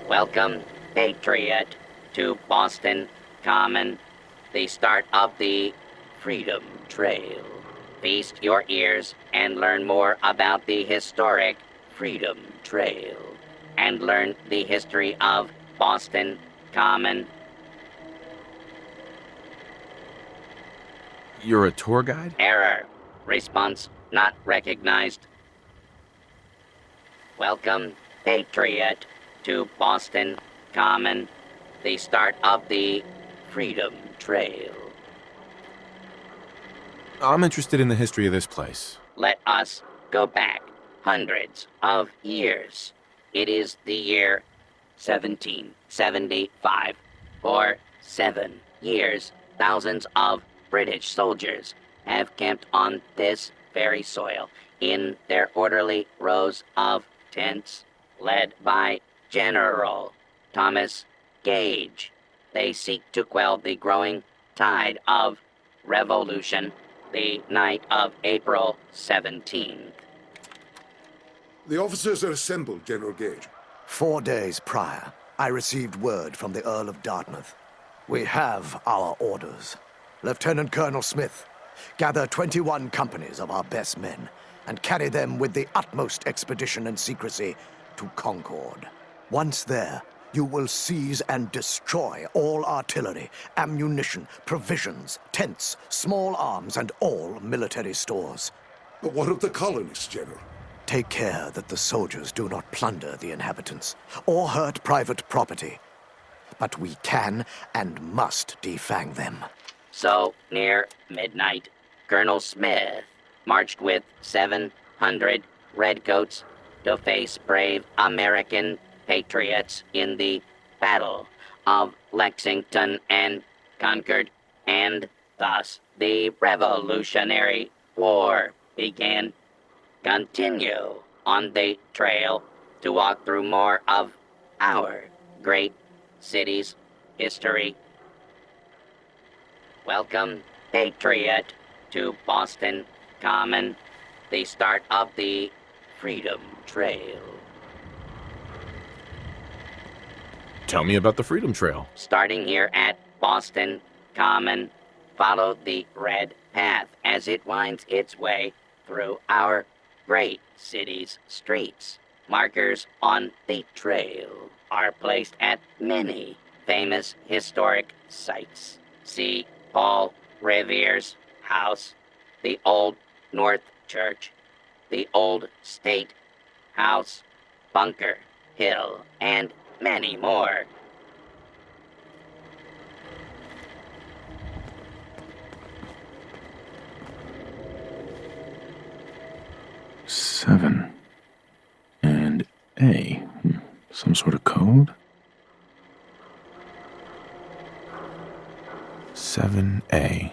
Welcome, Patriot, to Boston Common, the start of the Freedom Trail. Feast your ears and learn more about the historic Freedom Trail, and learn the history of Boston Common. You're a tour guide? Error. Response not recognized. Welcome, Patriot, to Boston Common, the start of the Freedom Trail. I'm interested in the history of this place. Let us go back hundreds of years. It is the year 1775. For 7 years, thousands of British soldiers have camped on this very soil in their orderly rows of tents, led by General Thomas Gage. They seek to quell the growing tide of revolution the night of April 17th. The officers are assembled, General Gage. 4 days prior, I received word from the Earl of Dartmouth. We have our orders. Lieutenant Colonel Smith, gather 21 companies of our best men and carry them with the utmost expedition and secrecy to Concord. Once there, you will seize and destroy all artillery, ammunition, provisions, tents, small arms, and all military stores. But what of the colonists, General? Take care that the soldiers do not plunder the inhabitants or hurt private property. But we can and must defang them. So, near midnight, Colonel Smith marched with 700 redcoats to face brave American patriots in the Battle of Lexington and Concord, and thus the Revolutionary War began. Continue on the trail to walk through more of our great city's history. Welcome, Patriot, to Boston Common, the start of the Freedom Trail. Tell me about the Freedom Trail. Starting here at Boston Common, follow the red path as it winds its way through our great city's streets. Markers on the trail are placed at many famous historic sites. See Paul Revere's house, the Old North Church, the Old State House, Bunker Hill, and many more. Seven. And A. Some sort of code? 7A.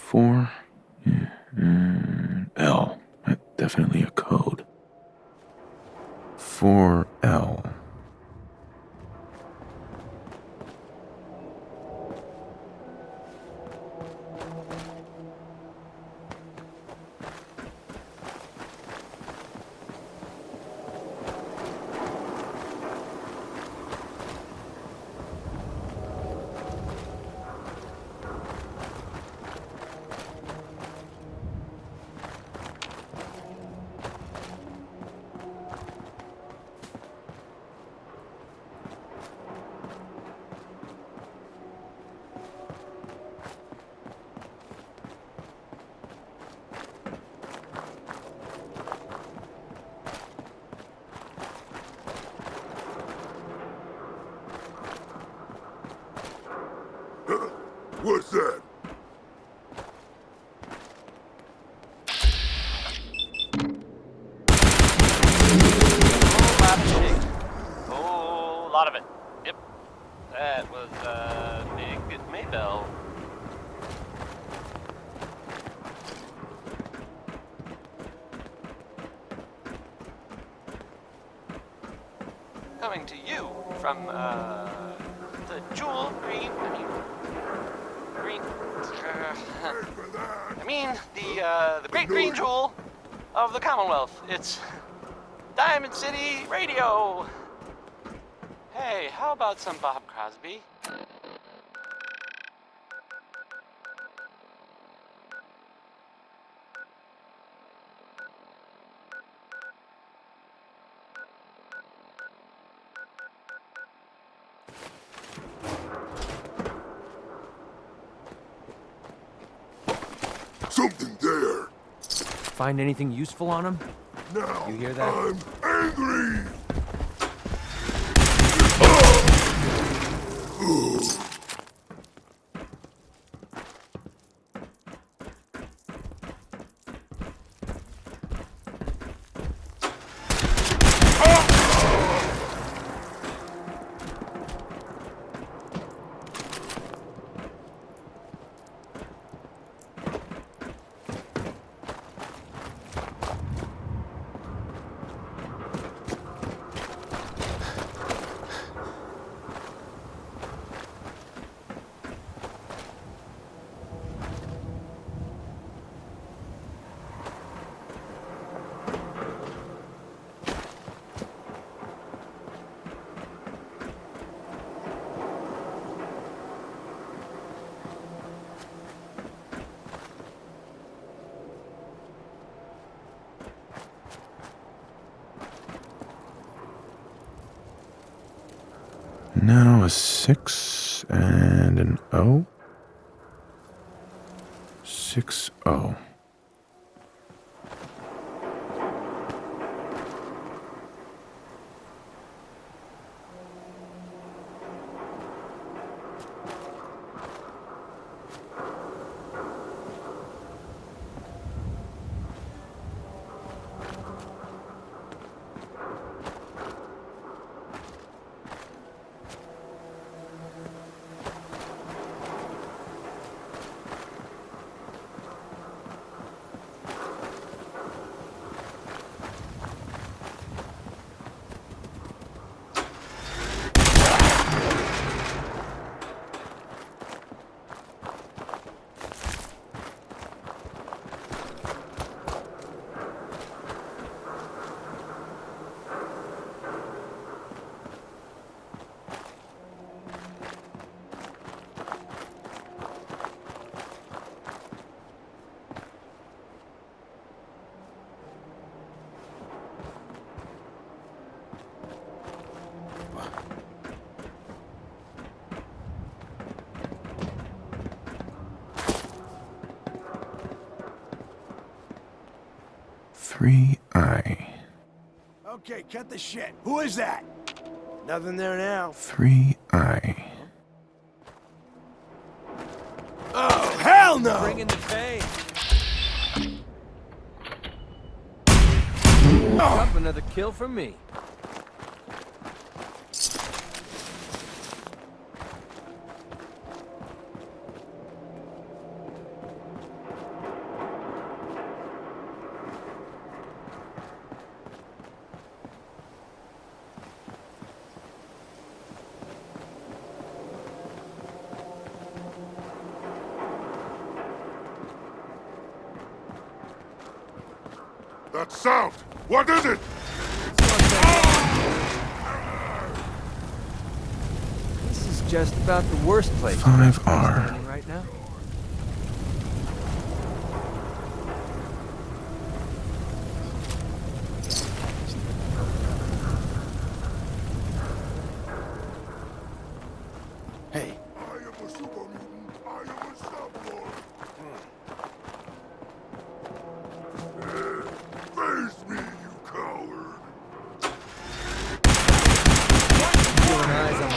Four. L. That's definitely a code. 4L. What's that? Whole lot of it. Yep. That was big Maybell. Coming to you from the jewel green. The great green jewel of the Commonwealth. It's Diamond City Radio. Hey, how about some Bob Crosby? Something there. Find anything useful on him? Now You hear that? I'm angry. Now a 6 and an O. 6-0. Three I. Okay, cut the shit. Who is that? Nothing there now. 3 I. Oh, hell no! Bring in the pain. Up another kill for me. That sound! What is it? This is just about the worst place 5R. standing right now. Hey, I am a super mutant. I am unstoppable. Face me, you coward. Keeping eyes on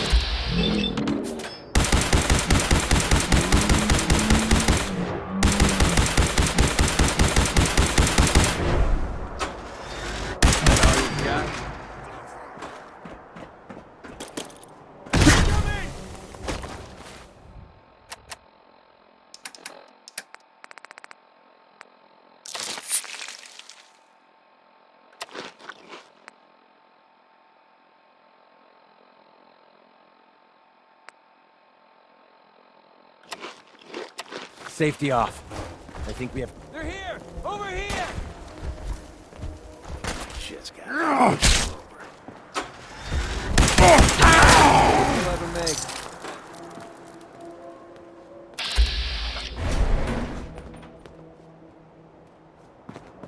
Safety off. I think we have... They're here! Over here! Shit's got We'll ever make.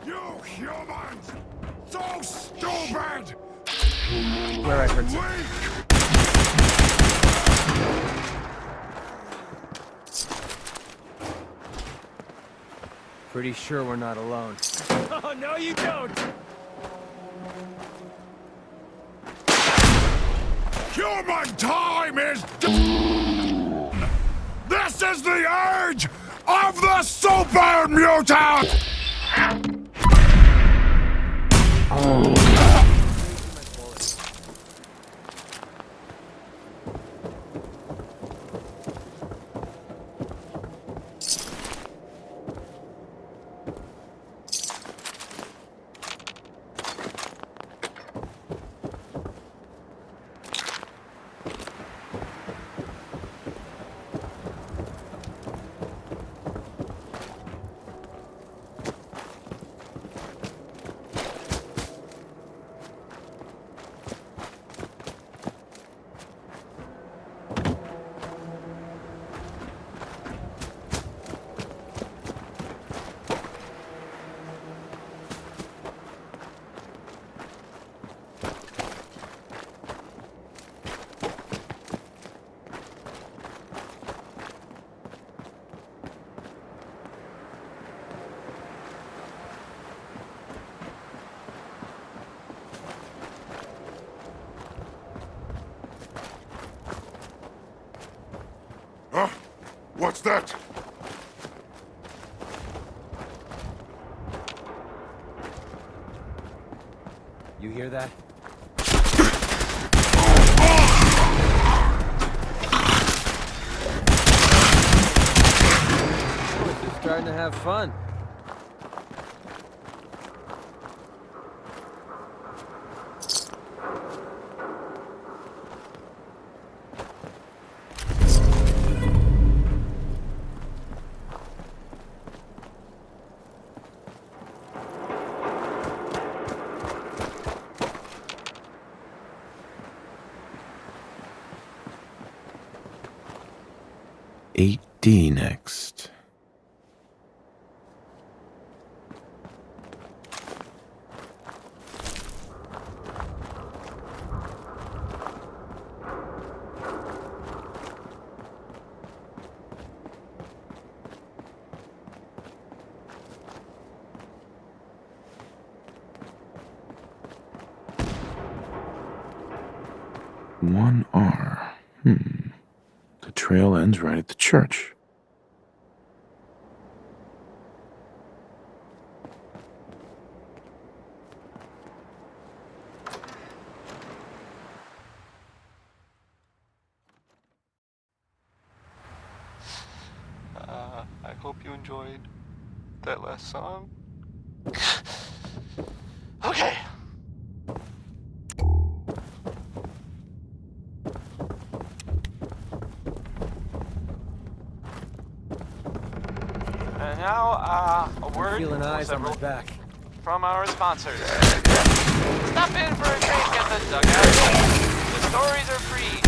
You humans! So stupid! Where I heard some... Pretty sure we're not alone. Oh, no you don't! Human time is done! This is the age of the super mutant! Huh? What's that? You hear that? Oh, just starting to have fun. D next. One R. The trail ends right at the church. I hope you enjoyed that last song. Okay. And now, a word Feeling or eyes on my several back. from our sponsors. Stop in for a drink at the dugout. The stories are free.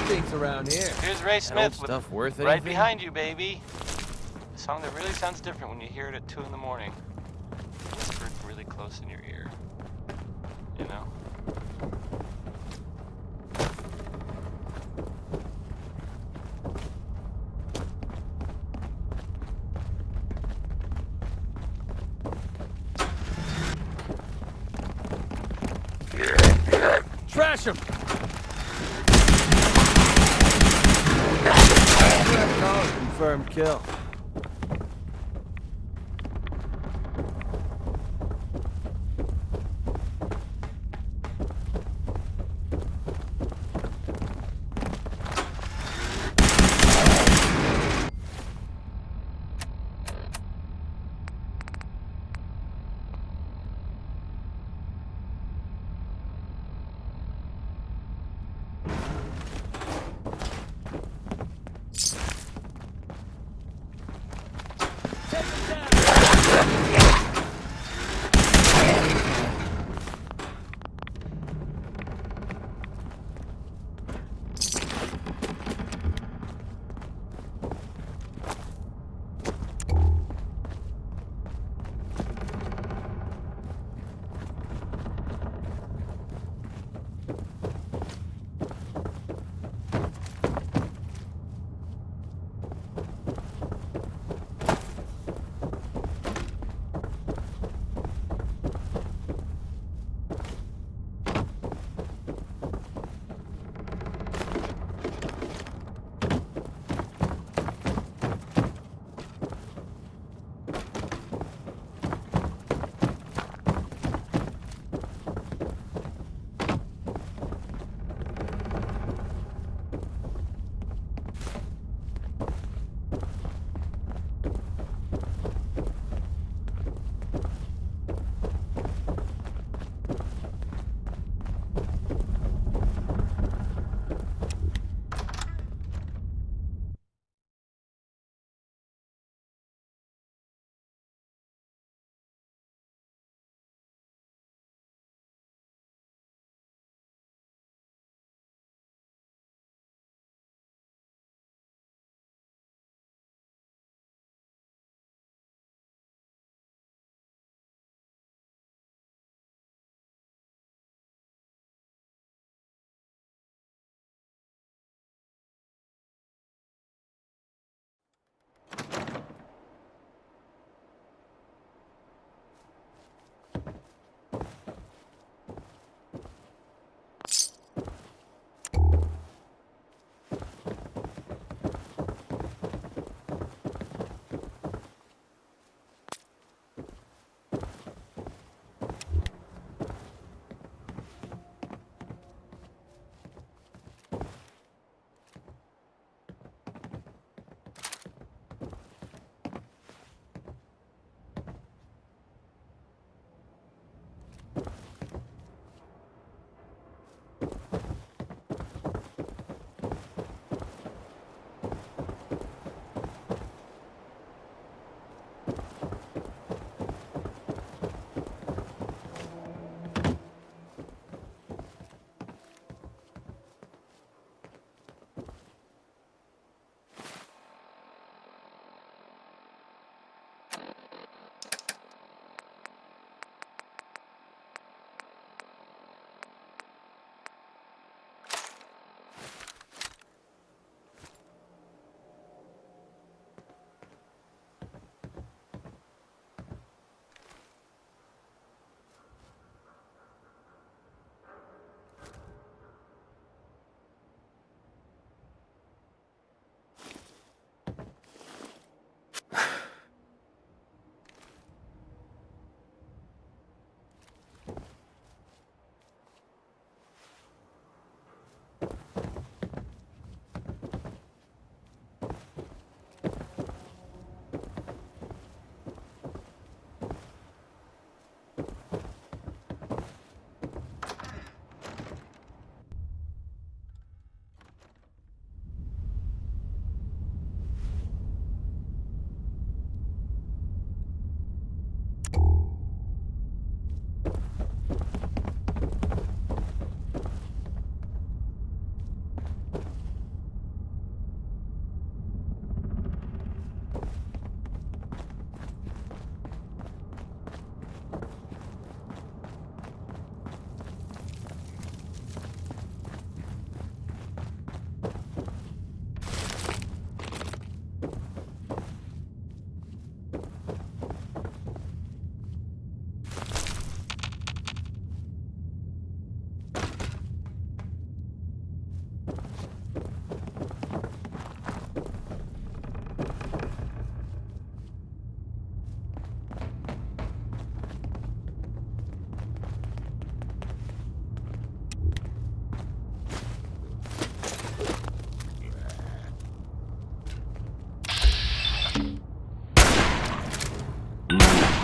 Things around here. Here's Ray That old Smith with stuff worth Right anything? Behind You, baby. A song that really sounds different when you hear it at 2 in the morning. Whispered really close in your ear. You know? Trash him! Confirmed kill.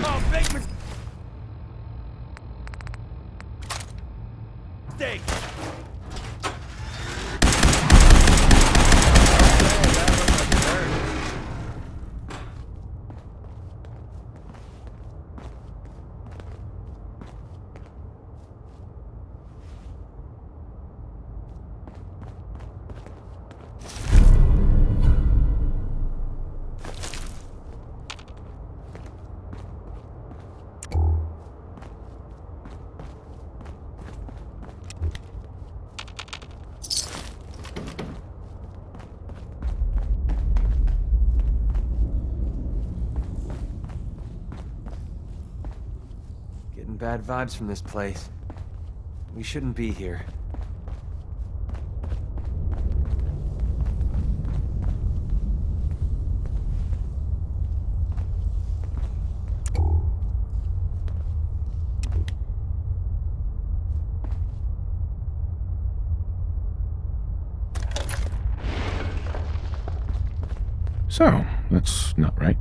Oh, big mistake! Getting bad vibes from this place. We shouldn't be here. So, that's not right.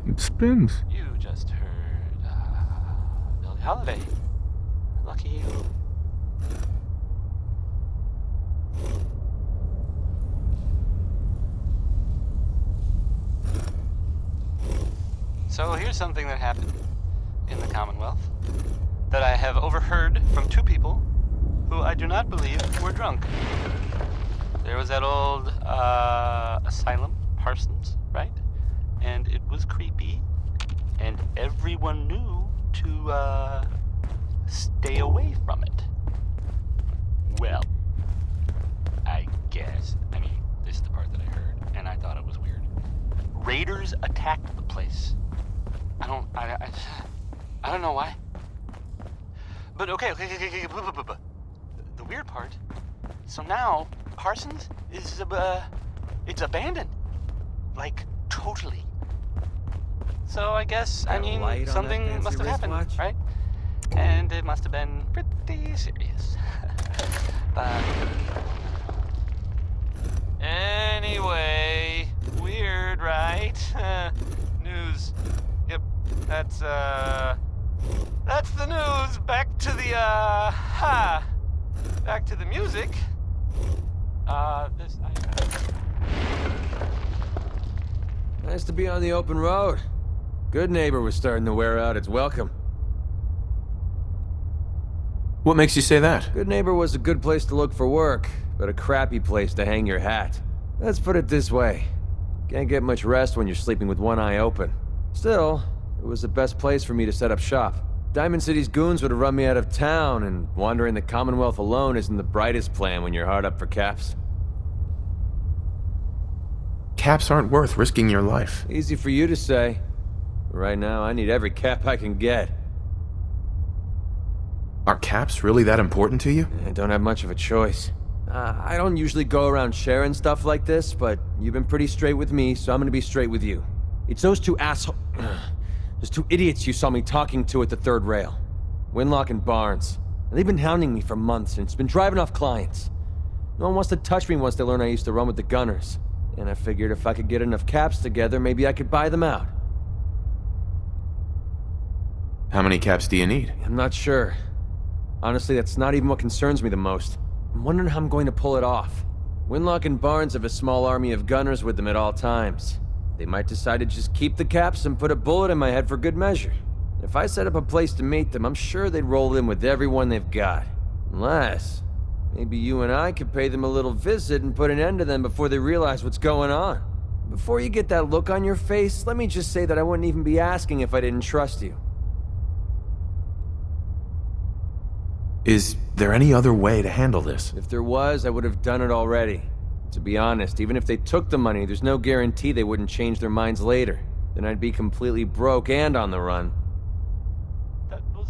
It spins. You just heard, Billie Holiday. Lucky you. So here's something that happened in the Commonwealth that I have overheard from two people who I do not believe were drunk. There was that old asylum, Parsons, right? And it was creepy, and everyone knew to stay away from it. Well, I guess. I mean, this is the part that I heard, and I thought it was weird. Raiders attacked the place. I don't know why. But okay. The weird part. So now Parsons is it's abandoned, like totally. So I guess something must have happened, right? And it must have been pretty serious. But anyway, weird, right? News. Yep. That's the news. Back to the, back to the music. Nice to be on the open road. Good Neighbor was starting to wear out its welcome. What makes you say that? Good Neighbor was a good place to look for work, but a crappy place to hang your hat. Let's put it this way. Can't get much rest when you're sleeping with one eye open. Still, it was the best place for me to set up shop. Diamond City's goons would have run me out of town, and wandering the Commonwealth alone isn't the brightest plan when you're hard up for caps. Caps aren't worth risking your life. Easy for you to say. But right now, I need every cap I can get. Are caps really that important to you? I don't have much of a choice. I don't usually go around sharing stuff like this, but you've been pretty straight with me, so I'm gonna be straight with you. It's those two those two idiots you saw me talking to at the third rail. Winlock and Barnes. And they've been hounding me for months, and it's been driving off clients. No one wants to touch me once they learn I used to run with the Gunners. And I figured if I could get enough caps together, maybe I could buy them out. How many caps do you need? I'm not sure. Honestly, that's not even what concerns me the most. I'm wondering how I'm going to pull it off. Winlock and Barnes have a small army of gunners with them at all times. They might decide to just keep the caps and put a bullet in my head for good measure. If I set up a place to meet them, I'm sure they'd roll in with everyone they've got. Unless, maybe you and I could pay them a little visit and put an end to them before they realize what's going on. Before you get that look on your face, let me just say that I wouldn't even be asking if I didn't trust you. Is there any other way to handle this? If there was, I would have done it already. To be honest, even if they took the money, there's no guarantee they wouldn't change their minds later. Then I'd be completely broke and on the run. That was,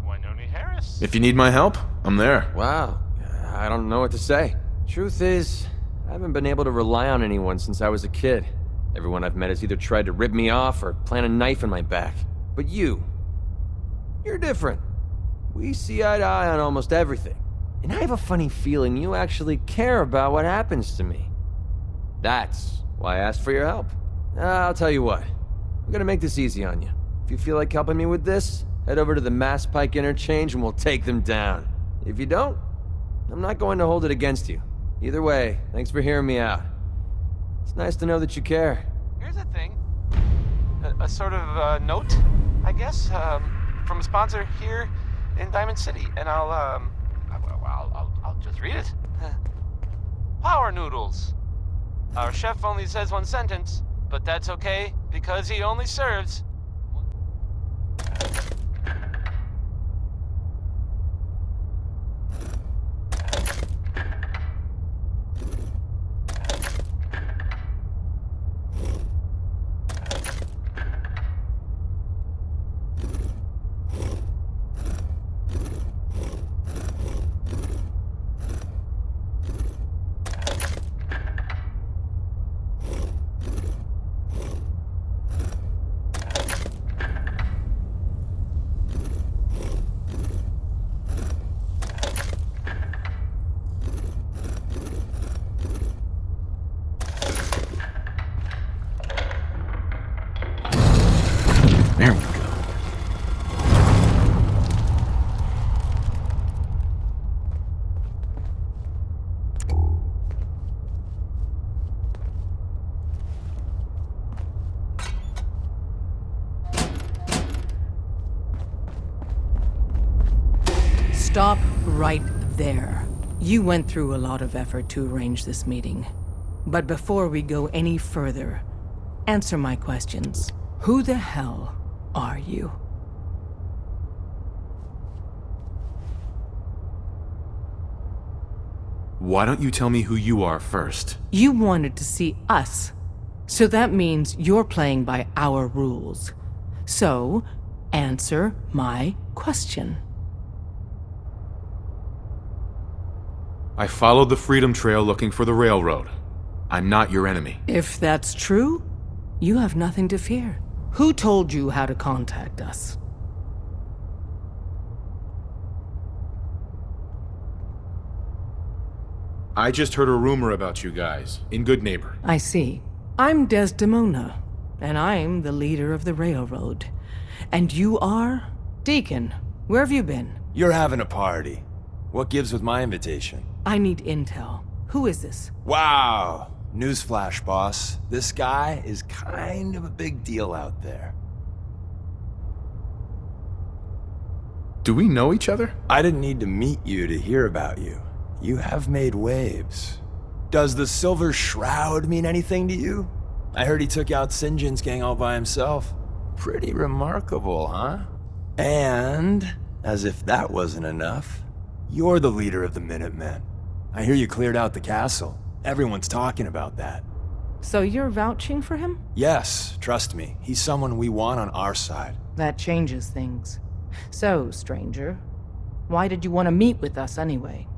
Winoni Harris. If you need my help, I'm there. Wow, I don't know what to say. Truth is, I haven't been able to rely on anyone since I was a kid. Everyone I've met has either tried to rip me off or plant a knife in my back. But you're different. We see eye to eye on almost everything. And I have a funny feeling you actually care about what happens to me. That's why I asked for your help. I'll tell you what. I'm gonna make this easy on you. If you feel like helping me with this, head over to the Mass Pike interchange and we'll take them down. If you don't, I'm not going to hold it against you. Either way, thanks for hearing me out. It's nice to know that you care. Here's the thing. A sort of, note, I guess, from a sponsor here in Diamond City, and I'll just read it. Power noodles. Our chef only says one sentence, but that's okay because he only serves. There we go. Stop right there. You went through a lot of effort to arrange this meeting. But before we go any further, answer my questions. Who the hell are you? Why don't you tell me who you are first? You wanted to see us. So that means you're playing by our rules. So, answer my question. I followed the Freedom Trail looking for the railroad. I'm not your enemy. If that's true, you have nothing to fear. Who told you how to contact us? I just heard a rumor about you guys, in Good Neighbor. I see. I'm Desdemona, and I'm the leader of the railroad. And you are? Deacon, where have you been? You're having a party. What gives with my invitation? I need intel. Who is this? Wow! Newsflash, boss. This guy is kind of a big deal out there. Do we know each other? I didn't need to meet you to hear about you. You have made waves. Does the Silver Shroud mean anything to you? I heard he took out St. John's gang all by himself. Pretty remarkable, huh? And, as if that wasn't enough, you're the leader of the Minutemen. I hear you cleared out the castle. Everyone's talking about that. So you're vouching for him? Yes, trust me. He's someone we want on our side. That changes things. So, stranger, why did you want to meet with us anyway?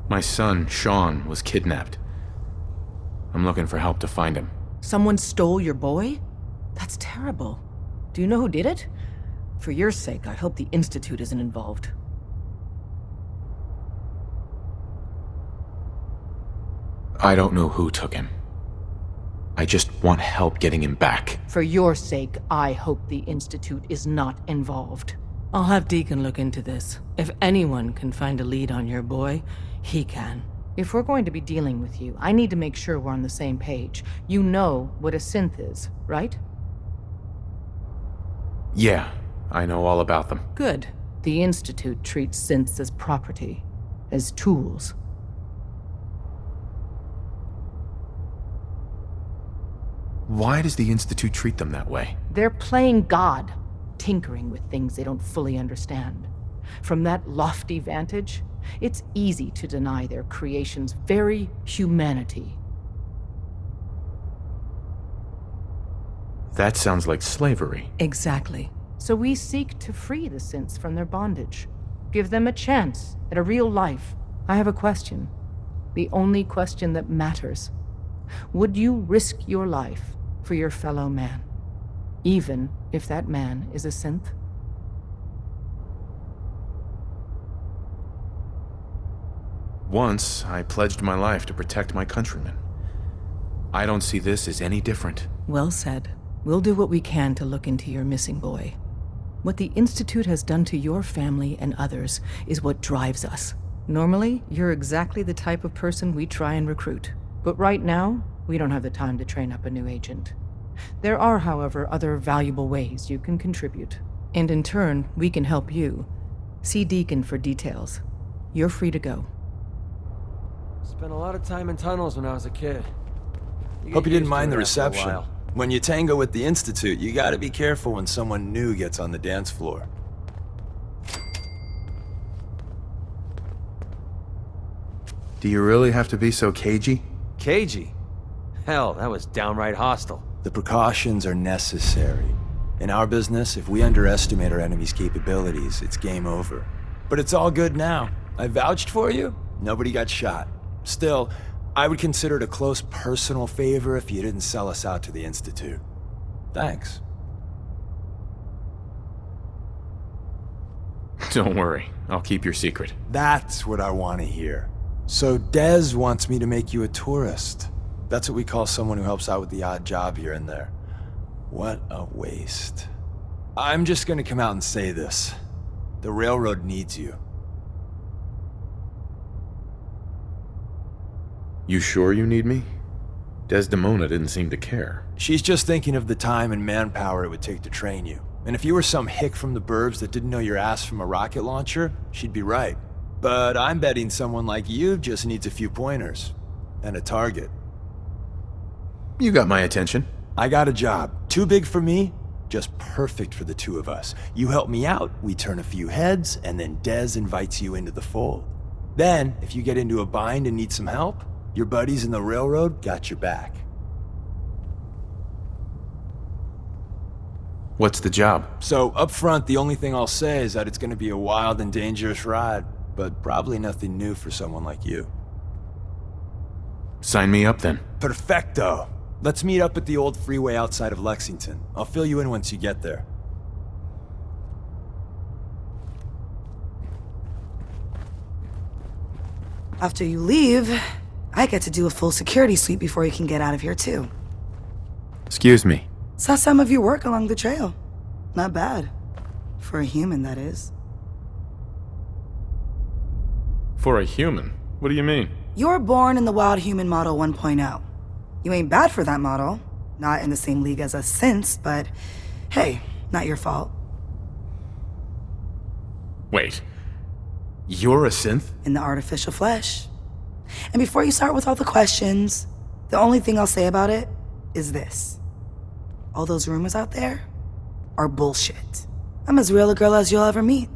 My son, Sean, was kidnapped. I'm looking for help to find him. Someone stole your boy? That's terrible. Do you know who did it? For your sake, I hope the Institute isn't involved. I don't know who took him. I just want help getting him back. For your sake, I hope the Institute is not involved. I'll have Deacon look into this. If anyone can find a lead on your boy, he can. If we're going to be dealing with you, I need to make sure we're on the same page. You know what a synth is, right? Yeah, I know all about them. Good. The Institute treats synths as property, as tools. Why does the Institute treat them that way? They're playing God, tinkering with things they don't fully understand. From that lofty vantage, it's easy to deny their creation's very humanity. That sounds like slavery. Exactly. So we seek to free the synths from their bondage. Give them a chance at a real life. I have a question. The only question that matters. Would you risk your life for your fellow man? Even if that man is a synth? Once, I pledged my life to protect my countrymen. I don't see this as any different. Well said. We'll do what we can to look into your missing boy. What the Institute has done to your family and others is what drives us. Normally, you're exactly the type of person we try and recruit. But right now, we don't have the time to train up a new agent. There are, however, other valuable ways you can contribute. And in turn, we can help you. See Deacon for details. You're free to go. Spent a lot of time in tunnels when I was a kid. Hope you didn't mind the reception. When you tango with the Institute, you gotta be careful when someone new gets on the dance floor. Do you really have to be so cagey? Cagey? Hell, that was downright hostile. The precautions are necessary. In our business, if we underestimate our enemy's capabilities, it's game over. But it's all good now. I vouched for you, nobody got shot. Still, I would consider it a close personal favor if you didn't sell us out to the Institute. Thanks. Don't worry, I'll keep your secret. That's what I want to hear. So Dez wants me to make you a tourist. That's what we call someone who helps out with the odd job here and there. What a waste. I'm just gonna come out and say this. The railroad needs you. You sure you need me? Desdemona didn't seem to care. She's just thinking of the time and manpower it would take to train you. And if you were some hick from the burbs that didn't know your ass from a rocket launcher, she'd be right. But I'm betting someone like you just needs a few pointers. And a target. You got my attention. I got a job. Too big for me, just perfect for the two of us. You help me out, we turn a few heads, and then Dez invites you into the fold. Then, if you get into a bind and need some help, your buddies in the railroad got your back. What's the job? So, up front, the only thing I'll say is that it's gonna be a wild and dangerous ride, but probably nothing new for someone like you. Sign me up then. Perfecto! Let's meet up at the old freeway outside of Lexington. I'll fill you in once you get there. After you leave, I get to do a full security sweep before you can get out of here, too. Excuse me. Saw some of your work along the trail. Not bad. For a human, that is. For a human? What do you mean? You were born in the Wild Human Model 1.0. You ain't bad for that model. Not in the same league as us since, but hey, not your fault. Wait. You're a synth? In the artificial flesh. And before you start with all the questions, the only thing I'll say about it is this. All those rumors out there are bullshit. I'm as real a girl as you'll ever meet.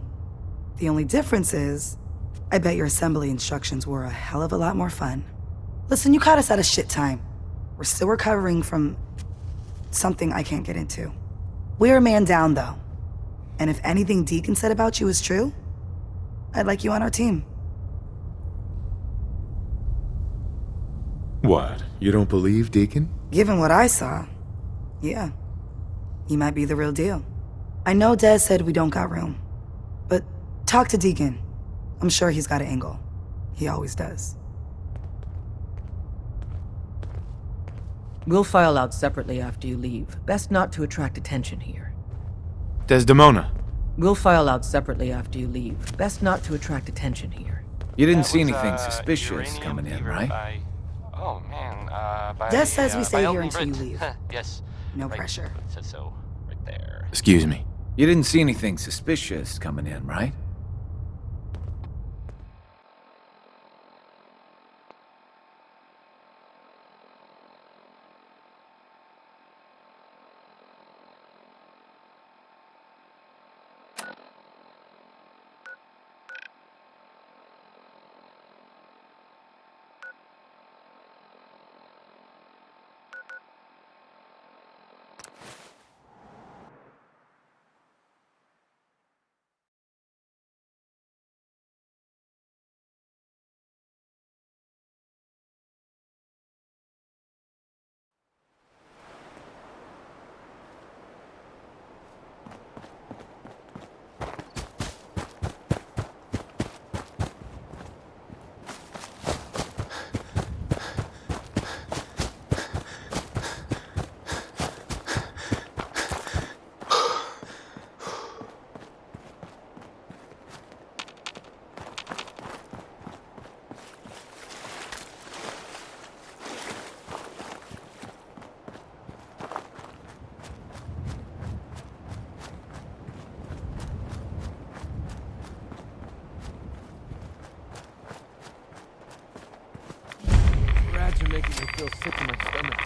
The only difference is, I bet your assembly instructions were a hell of a lot more fun. Listen, you caught us at a shit time. We're still recovering from something I can't get into. We're a man down, though. And if anything Deacon said about you is true, I'd like you on our team. What? You don't believe Deacon? Given what I saw, yeah. He might be the real deal. I know Des said we don't got room. But talk to Deacon. I'm sure he's got an angle. He always does. We'll file out separately after you leave. Best not to attract attention here. Desdemona. We'll file out separately after you leave. Best not to attract attention here. You didn't That see was, anything suspicious uranium coming in, fever right? by- Oh man, by, Des says we by stay here Elton until you Britt. leave. Yes. No Right. pressure. It says so right there. Excuse me. You didn't see anything suspicious coming in, right? Rats are making me feel sick in my stomach.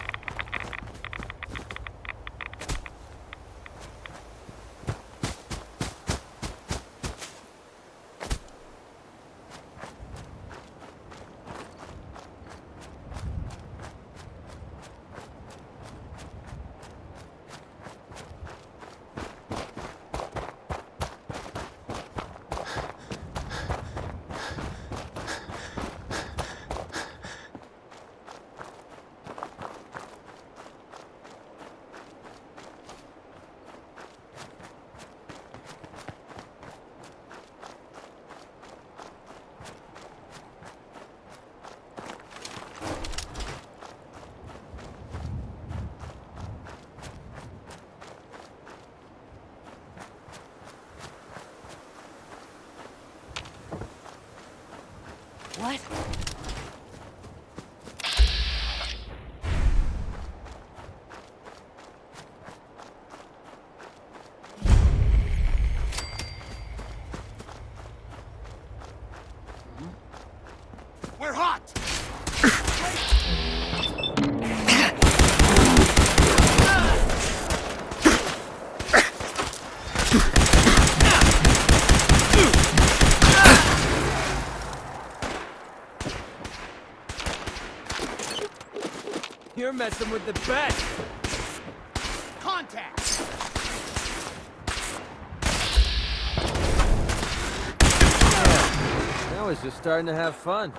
What? We're hot! You're messing with the best! Contact! Now it's just starting to have fun.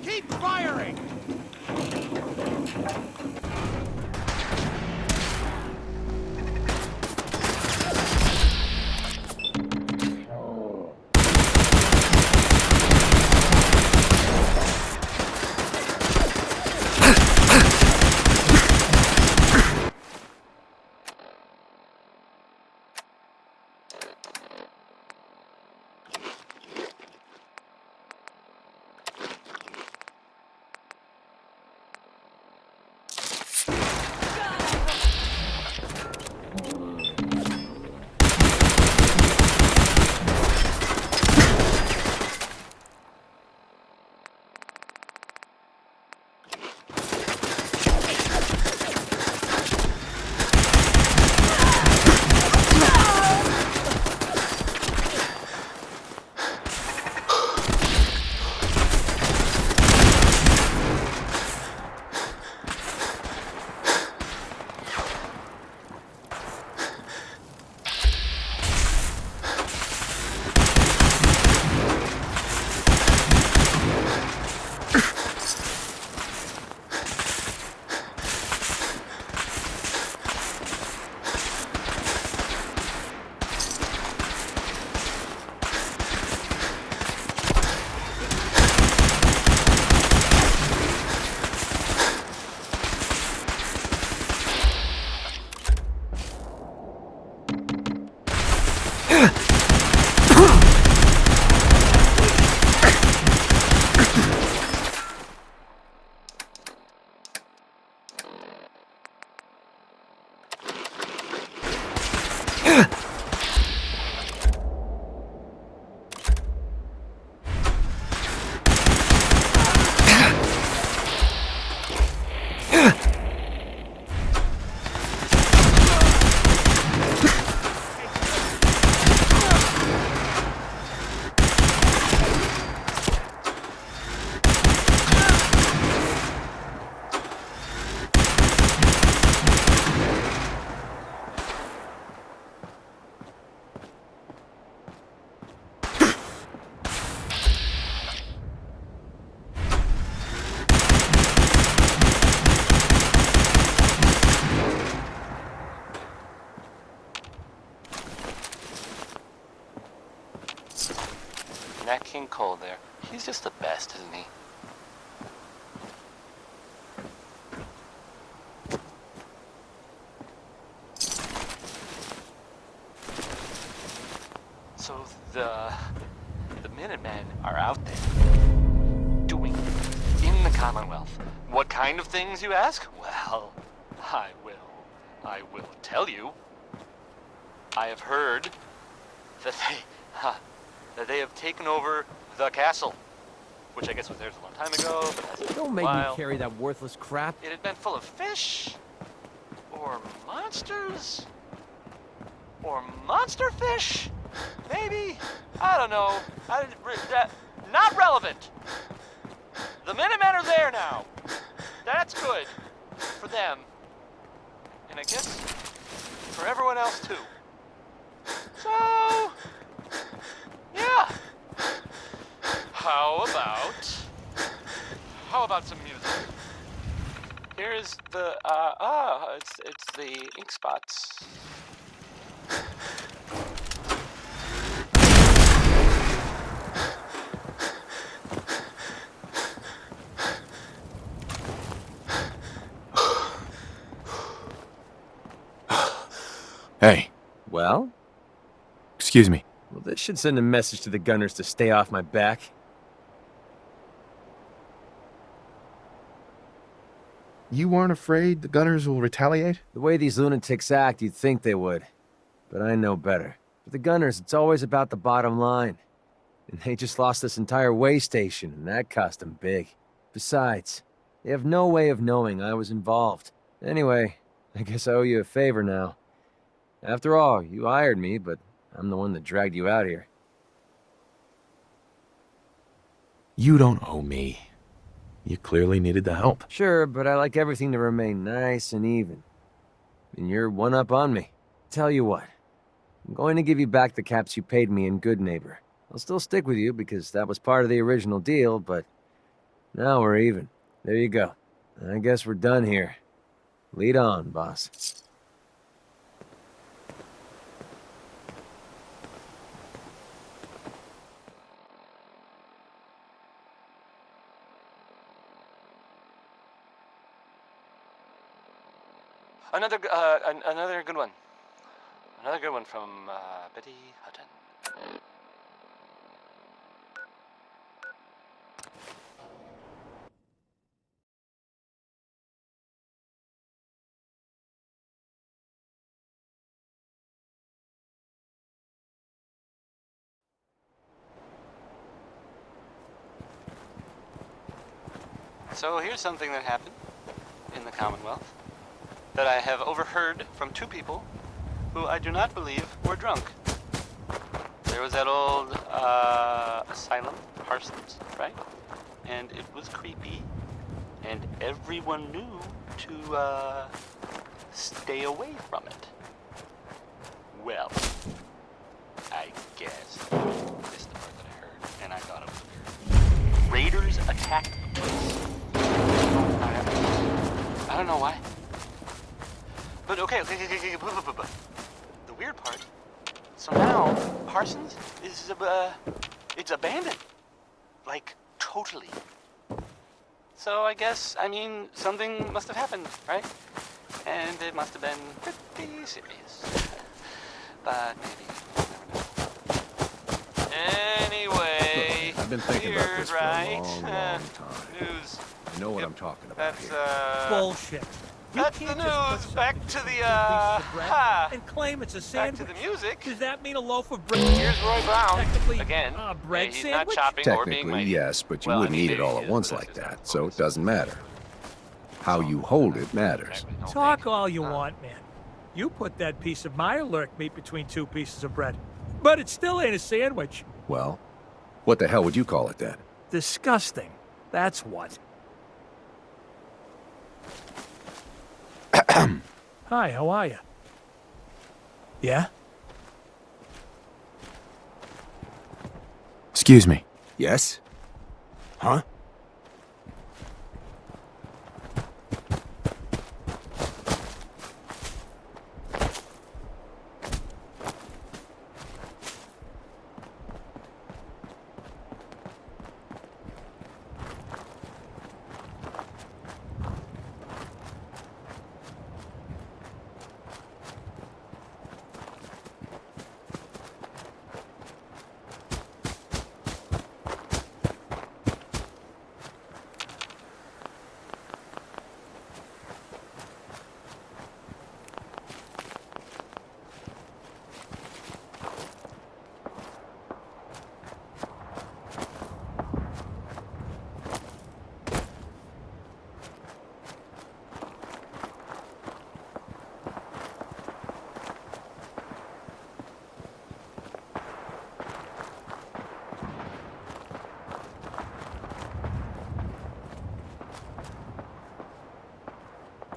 Keep firing! Nat King Cole there. He's just the best, isn't he? So the Minutemen are out there doing in the Commonwealth. What kind of things, you ask? Well, I will tell you. I have heard that they have taken over the castle, which I guess was theirs a long time ago, but hasn't been Don't a make while. me carry that worthless crap. It had been full of fish, or monsters, or monster fish, maybe? I don't know. Not relevant. The Minutemen are there now. That's good for them. And I guess for everyone else too. So, yeah. How about some music? Here's the, it's the ink spots. Hey, Well? excuse me. Well, this should send a message to the gunners to stay off my back. You weren't afraid the gunners will retaliate? The way these lunatics act, you'd think they would. But I know better. For the gunners, it's always about the bottom line. And they just lost this entire way station, and that cost them big. Besides, they have no way of knowing I was involved. Anyway, I guess I owe you a favor now. After all, you hired me, but I'm the one that dragged you out here. You don't owe me. You clearly needed the help. Sure, but I like everything to remain nice and even. And you're one up on me. Tell you what, I'm going to give you back the caps you paid me in Good Neighbor. I'll still stick with you because that was part of the original deal, but now we're even. There you go. I guess we're done here. Lead on, boss. Another good one. Another good one from Betty Hutton. So here's something that happened in the Commonwealth that I have overheard from two people who I do not believe were drunk. There was that old asylum, Parsons, right? And it was creepy, and everyone knew to stay away from it. Well, I guess this is the part that I heard, and I thought it was weird. Raiders attacked the place. I don't know why. But okay. The weird part. So now Parsons is it's abandoned, like totally. So I guess something must have happened, right? And it must have been pretty serious. But maybe we'll never know. Anyway, look, I've been thinking weird, about this for right? a long time. News. I know what I'm talking about. That's bullshit. You That's the can't just news. put Back something to in the piece of bread ha. and claim it's a Back sandwich. to the music. Does that mean a loaf of bread? Here's Roy Brown Technically, again. bread he's sandwich? not chopping or being Technically, mighty. yes, but you Well, wouldn't eat it maybe all he at is, once but like that's just that, not so it focus. doesn't matter. How you hold it matters. Talk all you want, man. You put that piece of Mirelurk meat between two pieces of bread, but it still ain't a sandwich. Well, what the hell would you call it then? Disgusting. That's what. Hi, how are you? Yeah? Excuse me. Yes? Huh?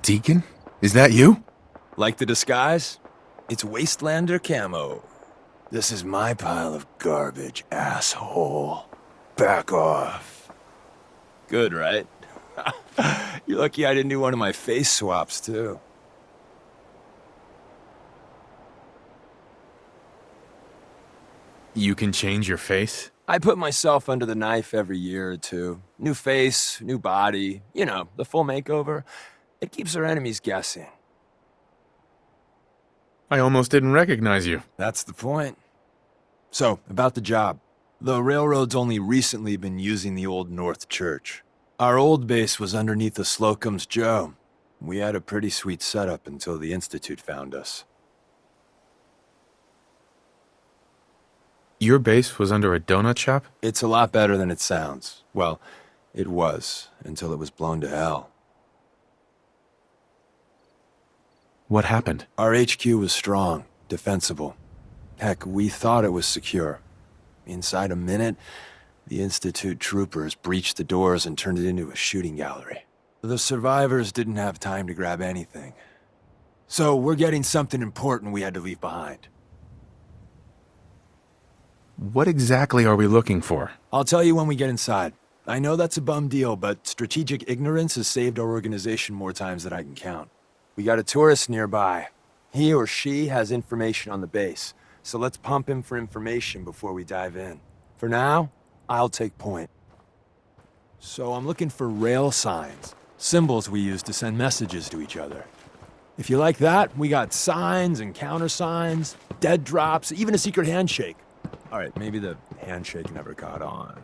Deacon? Is that you? Like the disguise? It's Wastelander camo. This is my pile of garbage, asshole. Back off. Good, right? You're lucky I didn't do one of my face swaps, too. You can change your face? I put myself under the knife every year or two. New face, new body, you know, the full makeover. It keeps our enemies guessing. I almost didn't recognize you. That's the point. So, about the job. The railroad's only recently been using the old North Church. Our old base was underneath the Slocum's Joe. We had a pretty sweet setup until the Institute found us. Your base was under a donut shop? It's a lot better than it sounds. Well, it was, until it was blown to hell. What happened? Our HQ was strong, defensible. Heck, we thought it was secure. Inside a minute, the Institute troopers breached the doors and turned it into a shooting gallery. The survivors didn't have time to grab anything. So we're getting something important we had to leave behind. What exactly are we looking for? I'll tell you when we get inside. I know that's a bum deal, but strategic ignorance has saved our organization more times than I can count. We got a tourist nearby. He or she has information on the base, so let's pump him for information before we dive in. For now, I'll take point. So I'm looking for rail signs, symbols we use to send messages to each other. If you like that, we got signs and countersigns, dead drops, even a secret handshake. All right, maybe the handshake never caught on.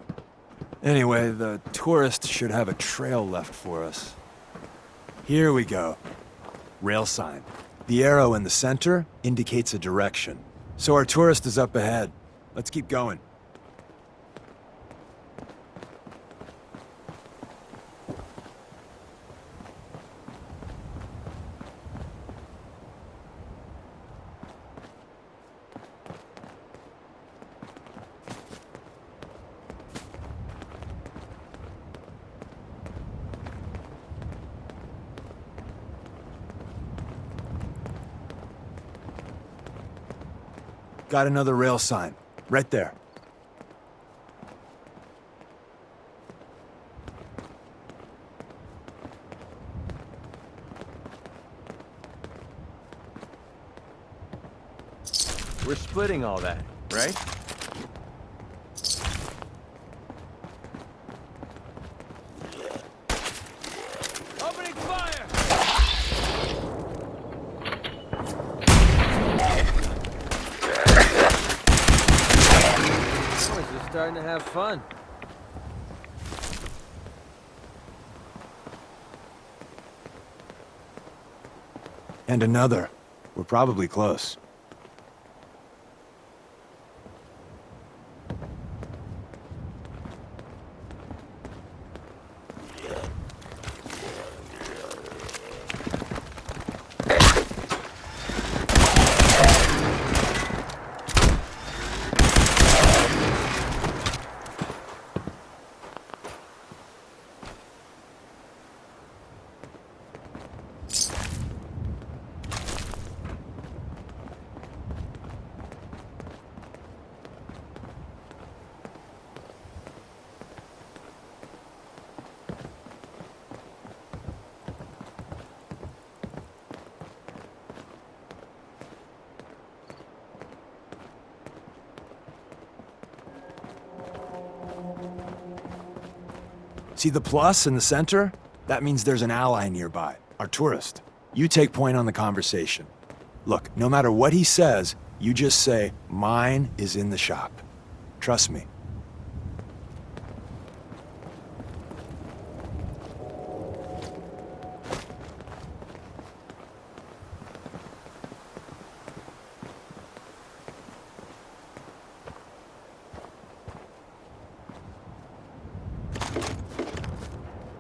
Anyway, the tourist should have a trail left for us. Here we go. Rail sign. The arrow in the center indicates a direction. So our tourist is up ahead. Let's keep going. Got another rail sign. Right there. We're splitting all that, right? Opening fire! Boys are starting to have fun. And another. We're probably close. See the plus in the center? That means there's an ally nearby, our tourist. You take point on the conversation. Look, no matter what he says, you just say, "Mine is in the shop." Trust me.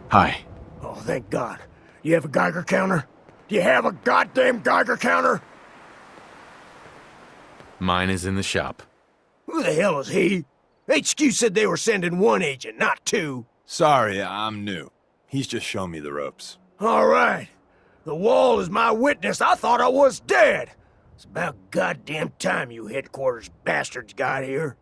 Hi. Oh, thank God. You have a Geiger counter? Do you have a goddamn Geiger counter? Mine is in the shop. Who the hell is he? HQ said they were sending one agent, not two. Sorry, I'm new. He's just shown me the ropes. All right. The wall is my witness. I thought I was dead. It's about goddamn time you headquarters bastards got here.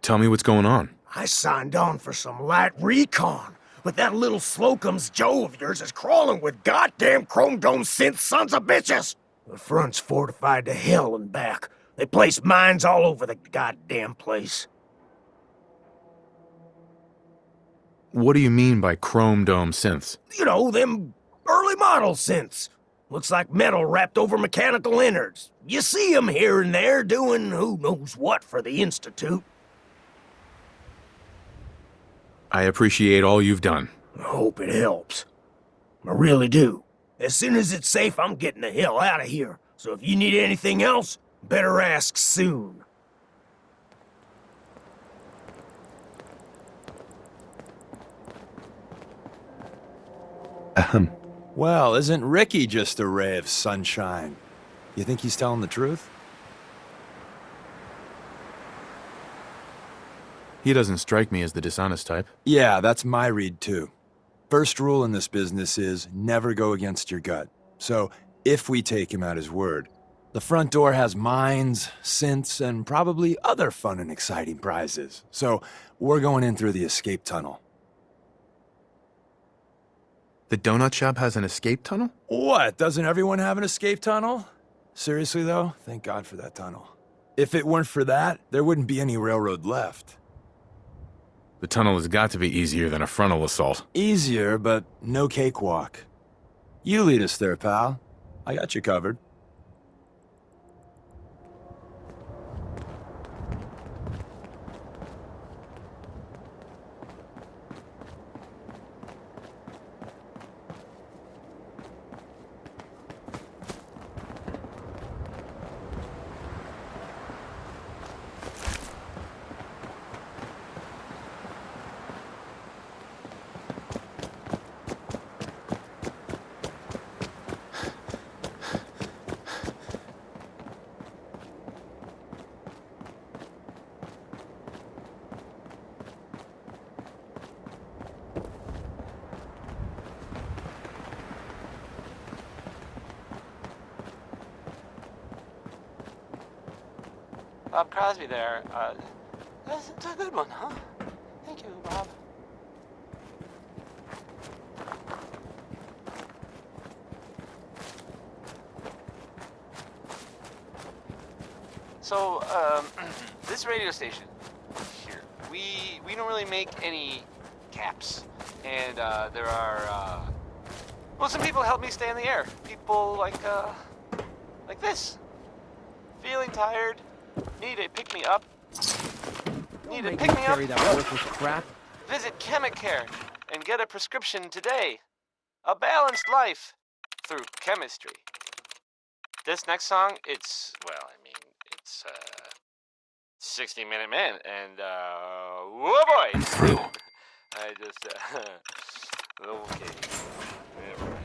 Tell me what's going on. I signed on for some light recon, but that little Slocum's Joe of yours is crawling with goddamn chrome dome synth sons of bitches. The front's fortified to hell and back. They place mines all over the goddamn place. What do you mean by chrome dome synths? You know, them early model synths. Looks like metal wrapped over mechanical innards. You see them here and there doing who knows what for the Institute. I appreciate all you've done. I hope it helps. I really do. As soon as it's safe, I'm getting the hell out of here. So if you need anything else, better ask soon. Well, isn't Ricky just a ray of sunshine? You think he's telling the truth? He doesn't strike me as the dishonest type. Yeah, that's my read too. First rule in this business is never go against your gut. So, if we take him at his word, the front door has mines, synths, and probably other fun and exciting prizes. So, we're going in through the escape tunnel. The donut shop has an escape tunnel? What? Doesn't everyone have an escape tunnel? Seriously, though, thank God for that tunnel. If it weren't for that, there wouldn't be any railroad left. The tunnel has got to be easier than a frontal assault. Easier, but no cakewalk. You lead us there, pal. I got you covered. Bob Crosby there. That's a good one, huh? Thank you, Bob. So, this radio station here, we don't really make any caps, and there are well, some people help me stay in the air. People like this, feeling tired. Need a pick-me-up? Need a pick-me-up? That worthless crap. Visit Chemicare and get a prescription today. A balanced life through chemistry. This next song, it's 60-Minute Man, and whoa boy! I just, okay. Yeah, right.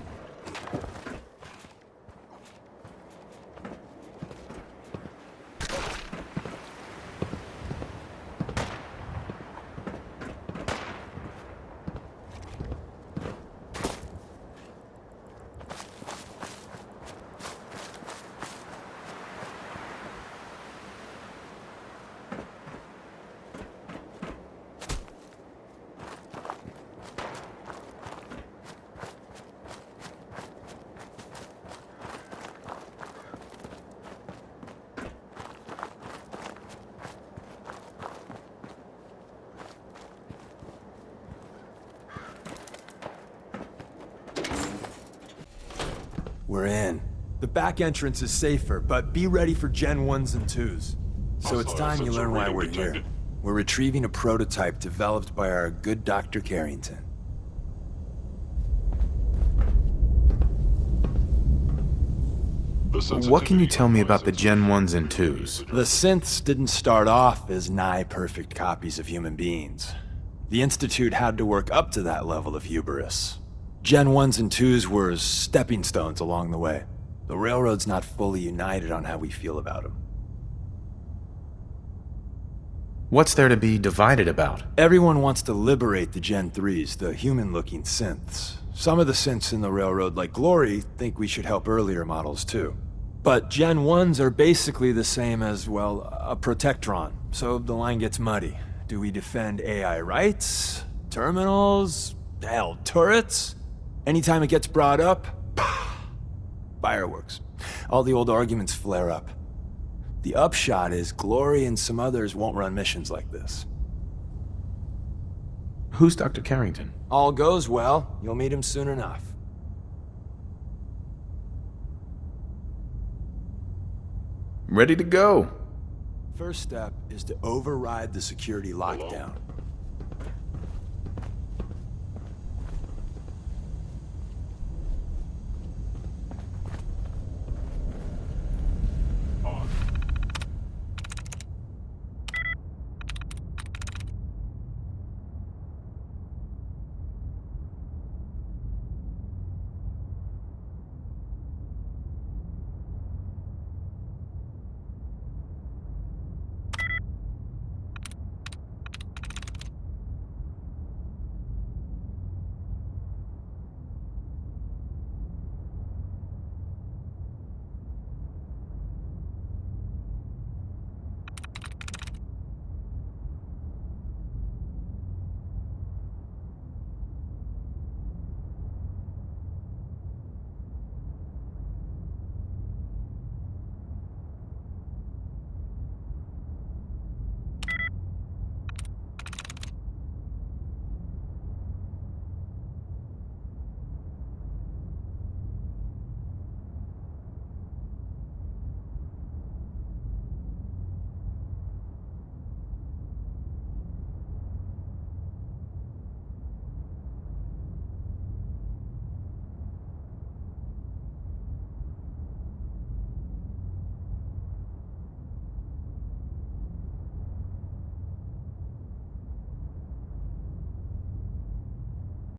We're in. The back entrance is safer, but be ready for Gen 1s and 2s. So it's time you learn why we're here. We're retrieving a prototype developed by our good Dr. Carrington. What can you tell me about the Gen 1s and 2s? The synths didn't start off as nigh-perfect copies of human beings. The Institute had to work up to that level of hubris. Gen 1s and 2s were stepping stones along the way. The Railroad's not fully united on how we feel about them. What's there to be divided about? Everyone wants to liberate the Gen 3s, the human-looking synths. Some of the synths in the Railroad, like Glory, think we should help earlier models too. But Gen 1s are basically the same as, well, a Protectron, so the line gets muddy. Do we defend AI rights? Terminals? Hell, turrets? Anytime it gets brought up, fireworks. All the old arguments flare up. The upshot is Glory and some others won't run missions like this. Who's Dr. Carrington? All goes well, you'll meet him soon enough. Ready to go. First step is to override the security lockdown.